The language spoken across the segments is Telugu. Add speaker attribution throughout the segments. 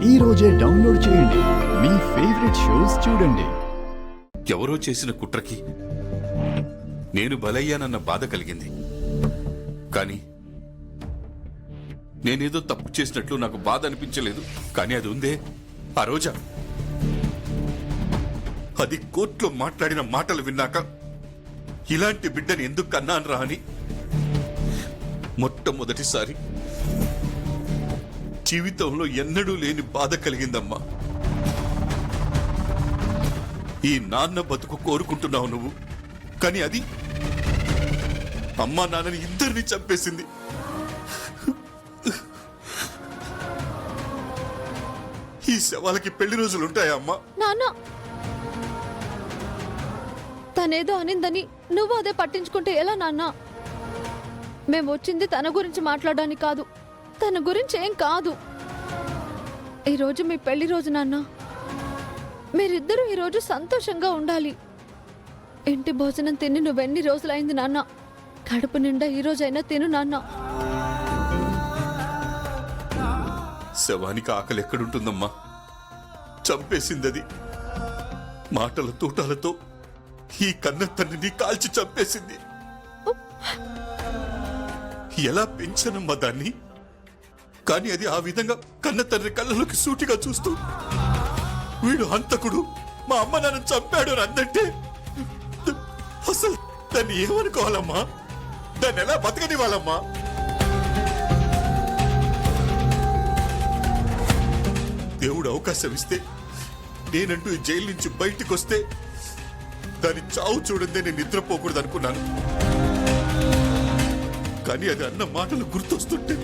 Speaker 1: ఈ రోజే డౌన్లోడ్ చేయండి. మీ ఫేవరెట్ షోస్ చూడండి.
Speaker 2: ఎవరో చేసిన కుట్రకి నేను బలయ్యానన్న బాధ కలిగింది. కానీ నేనేదో తప్పు చేసినట్లు నాకు బాధ అనిపించలేదు. కానీ అది ఉందే ఆ రోజా, అది కోర్టులో మాట్లాడిన మాటలు విన్నాక ఇలాంటి బిడ్డని ఎందుకు కన్నాను రా అని మొట్టమొదటిసారి జీవితంలో ఎన్నడూ లేని బాధ కలిగిందమ్మా. ఈ నాన్న బతుకు కోరుకుంటున్నావు నువ్వు, కానీ అది అమ్మా నాన్నని ఇద్దరిని చంపేసింది. ఈ శవాలకి పెళ్లి రోజులు ఉంటాయా అమ్మా?
Speaker 3: నాన్న, తనేదో అనిందని నువ్వు అదే పట్టించుకుంటే ఎలా నాన్న? మేము వచ్చింది తన గురించి మాట్లాడడానికి కాదు, తన గురించి ఏం కాదు. ఈరోజు మీ పెళ్లి రోజు నాన్న. మీరిద్దరూ ఈరోజు సంతోషంగా ఉండాలి. ఇంటి భోజనం తిని నువ్వెన్ని రోజులైంది నాన్న? కడుపు నిండా ఈ రోజైనా తిను నాన్న.
Speaker 2: శవానికి ఆకలి ఎక్కడుంటుందమ్మా? చంపేసింది అది. మాటల తూటాలతో ఈ కన్న తండ్రిని కాల్చి చంపేసింది. ఎలా పెంచనమ్మా దాన్ని? కానీ అది ఆ విధంగా కన్న తండ్రి కళ్ళలోకి సూటిగా చూస్తూ వీడు హంతకుడు, మా అమ్మ నాన్న చంపాడు అని అందంటే అసలు దాన్ని ఏమనుకోవాలమ్మా? దాన్ని ఎలా బతకనివ్వాలమ్మా? దేవుడు అవకాశం ఇస్తే నేనంటూ ఈ జైలు నుంచి బయటికి వస్తే దాని చావు చూడందే నేను నిద్రపోకూడదు అనుకున్నాను. కానీ అది అన్న మాటలు గుర్తొస్తుంటే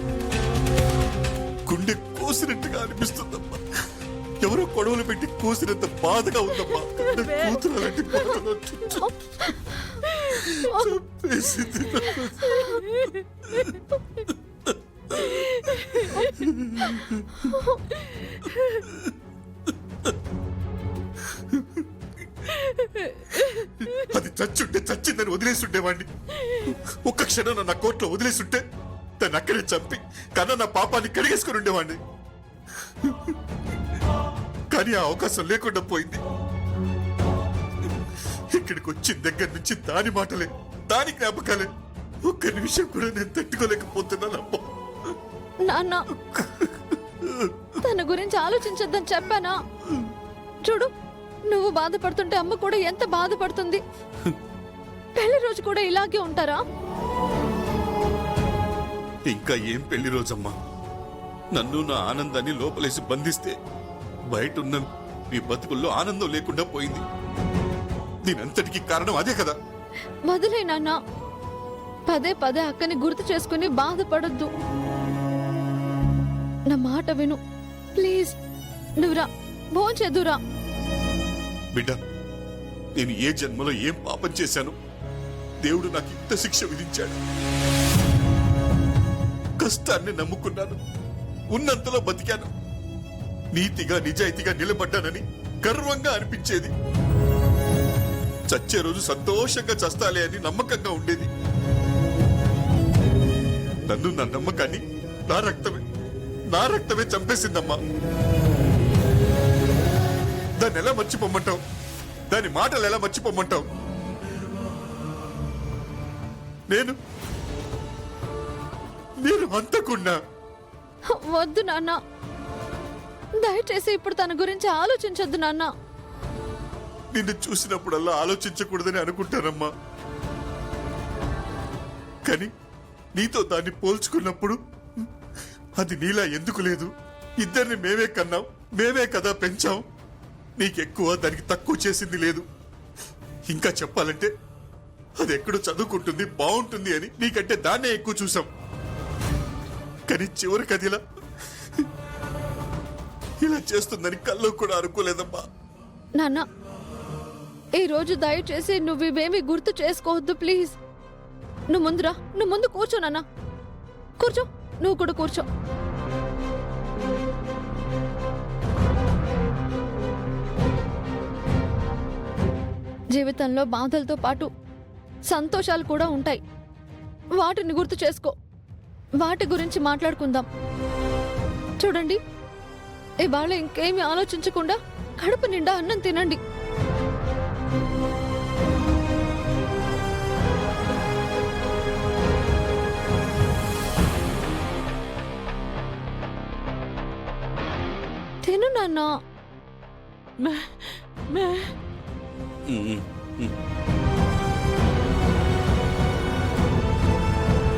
Speaker 2: గుండె కోసినట్టుగా అనిపిస్తుందమ్మా. ఎవరో కొడవలు పెట్టి కోసినంత బాధగా ఉందమ్మా. కూతురు అలాంటి బాధలో చంపేసింది. అది చచ్చుంటే చచ్చిందని వదిలేసుండేవాడిని. ఒక్క క్షణం నా కోర్టులో వదిలేసుంటే దాన్ని అక్కడే చంపి కన్నా నా పాపాన్ని కడిగేసుకుని ఉండేవాడిని. కానీ ఆ అవకాశం లేకుండా పోయింది. ఇక్కడికి వచ్చిన దగ్గర నుంచి దాని మాటలే, దాని జ్ఞాపకాలే. ఒక్క నిమిషం కూడా నేను తట్టుకోలేకపోతున్నానమ్మా.
Speaker 3: నాన్న, తన గురించి ఆలోచించొద్దని చెప్పానా? చూడు, నువ్వు బాధపడుతుంటే అమ్మ కూడా ఎంత బాధపడుతుంది. పెళ్లి రోజు కూడా ఇలాగే ఉంటారా?
Speaker 2: ఇంకా ఏం పెళ్లి రోజమ్మా? నన్ను నా ఆనందాన్ని లోపలేసి బంధిస్తే బయట ఉన్న మీ బతుకుల్లో ఆనందం లేకుండా పోయింది. దీనంతటికీ కారణం అదే కదా.
Speaker 3: వదిలే నాన్న, పదే పదే అక్కని గుర్తు చేసుకుని బాధపడొద్దు. నా మాట విను ప్లీజ్. నువ్వురా, భోంచేదురా.
Speaker 2: బిడ్డ, నేను ఏ జన్మలో ఏం పాపం చేశాను దేవుడు నాకు ఇంత శిక్ష విధించాడు? కష్టాన్ని నమ్ముకున్నాను, ఉన్నంతలో బతికాను, నీతిగా నిజాయితీగా నిలబడ్డానని గర్వంగా అనిపించేది. చచ్చే రోజు సంతోషంగా చస్తాలే అని నమ్మకంగా ఉండేది. నన్ను నా నమ్మకాన్ని నా రక్తమే చంపేసిందమ్మా. దాన్ని ఎలా మర్చిపోమ్మంటావు? దాని మాటలు ఎలా మర్చిపోమ్మంటావు? నేను అంతకున్నా.
Speaker 3: వద్దు నాన్న, దయచేసి ఇప్పుడు తన గురించి ఆలోచించొద్దు నాన్న.
Speaker 2: నిన్ను చూసినప్పుడల్లా ఆలోచించకూడదని అనుకుంటానమ్మా. కానీ నీతో దాన్ని పోల్చుకున్నప్పుడు అది నీలా ఎందుకు లేదు? ఇద్దరిని మేమే కన్నాం, మేమే కదా పెంచాం. నీకెక్కువ దానికి తక్కువ చేసింది లేదు. ఇంకా చెప్పాలంటే అది ఎక్కడో చదువుకుంటుంది, బాగుంటుంది అని నీకంటే దాన్నే ఎక్కువ చూసాం. కానీ చివరికి అది ఇలా చేస్తుందని కల్లో కూడా అనుకోలేదమ్మా.
Speaker 3: నాన్న, ఈ రోజు దయచేసి నువ్వు ఇవేమీ గుర్తు చేసుకోవద్దు ప్లీజ్. నువ్వు ముందురా, నువ్వు ముందు కూర్చో నాన్న. కూర్చో, నువ్వు కూడా కూర్చో. జీవితంలో బాధలతో పాటు సంతోషాలు కూడా ఉంటాయి. వాటిని గుర్తు చేసుకో. వాటి గురించి మాట్లాడుకుందాం. చూడండి, ఇవాళ ఇంకేమీ ఆలోచించకుండా కడుపు నిండా అన్నం తినండి. తిను నాన్న.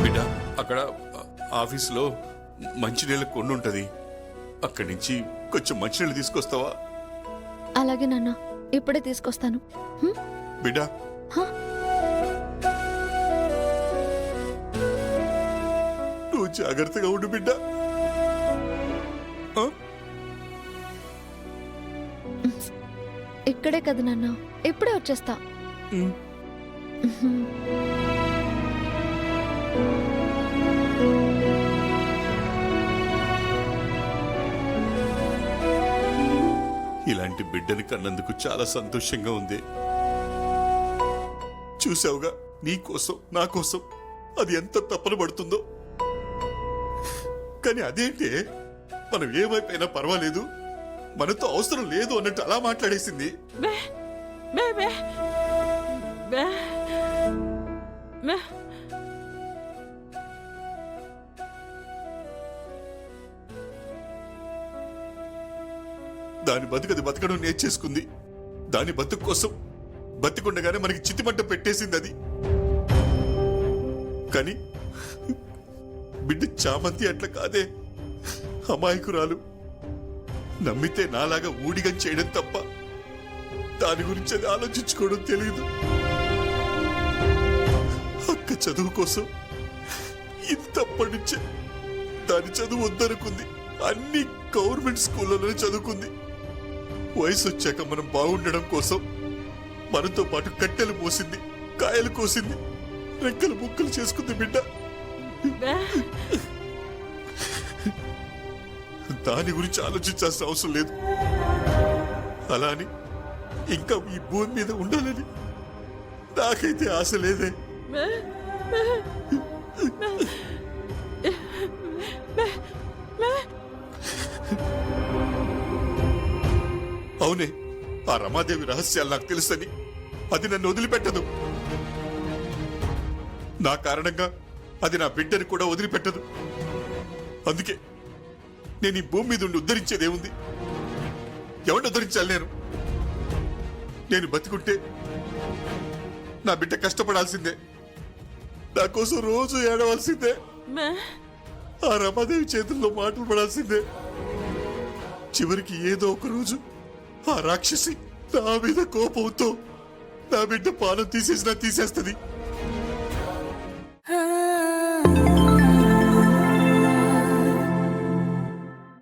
Speaker 2: బిడ్డ, అక్కడ ఆఫీసులో మంచినీళ్ళ కొండ ఉంటది, అక్కడి నుంచి కొంచెం మంచినీళ్ళు తీసుకొస్తావా?
Speaker 3: అలాగే నాన్న, ఇప్పుడే తీసుకొస్తాను.
Speaker 2: బిడ్డ,
Speaker 3: హ?
Speaker 2: నువ్వు జాగ్రత్తగా ఉండు బిడ్డ. ఆ?
Speaker 3: ఇక్కడే కదా నాన్న, ఇప్పుడే వచ్చేస్తా.
Speaker 2: ఉమ్. ఇలాంటి బిడ్డని కన్నందుకు చాలా సంతోషంగా ఉంది. చూసావుగా, నీ కోసం నా కోసం అది ఎంత తప్పన పడుతుందో. కానీ అదేంటే, మనం ఏమైపోయినా పర్వాలేదు, మనతో అవసరం లేదు అన్నట్టు అలా మాట్లాడేసింది. దాని బతుకది బతకడం నేర్చేసుకుంది. దాని బతుకు కోసం బతికుండగానే మనకి చితిమంట పెట్టేసింది అది. కానీ బిడ్డ చామంతి అట్లా కాదే, అమాయకురాలు. నమ్మితే నాలాగా ఊడిగం చేయడం తప్ప దాని గురించి అది ఆలోచించుకోవడం తెలియదు. అక్క చదువు కోసం ఇంతప్పటి నుంచే దాని చదువు వద్దనుకుంది. అన్ని గవర్నమెంట్ స్కూళ్ళలోనే చదువుకుంది. వయసు వచ్చాక మనం బాగుండడం కోసం మనతో పాటు కట్టెలు మోసింది, కాయలు కోసింది, రెక్కలు ముక్కలు చేసుకుంది బిడ్డ. దాని గురించి ఆలోచించాల్సిన అవసరం లేదు. అలా అని ఇంకా ఈ భూమి మీద ఉండాలని నాకైతే ఆశ లేదే. అవునే, ఆ రమాదేవి రహస్యాలు నాకు తెలుసని అది నన్ను వదిలిపెట్టదు. నా కారణంగా అది నా బిడ్డని కూడా వదిలిపెట్టదు. అందుకే నేను ఈ భూమి మీద ఉండి ఉద్ధరించేదేముంది? ఎవరిని ఉద్ధరించాలి? నేను బతికుంటే నా బిడ్డ కష్టపడాల్సిందే, నా కోసం రోజు ఏడవలసిందే, ఆ రమాదేవి చేతుల్లో మాటలు పడాల్సిందే. చివరికి ఏదో ఒక రోజు ఆ రాక్షసి నా మీద కోపంతో నా బిడ్డ పానం తీసేసినా తీసేస్తుంది.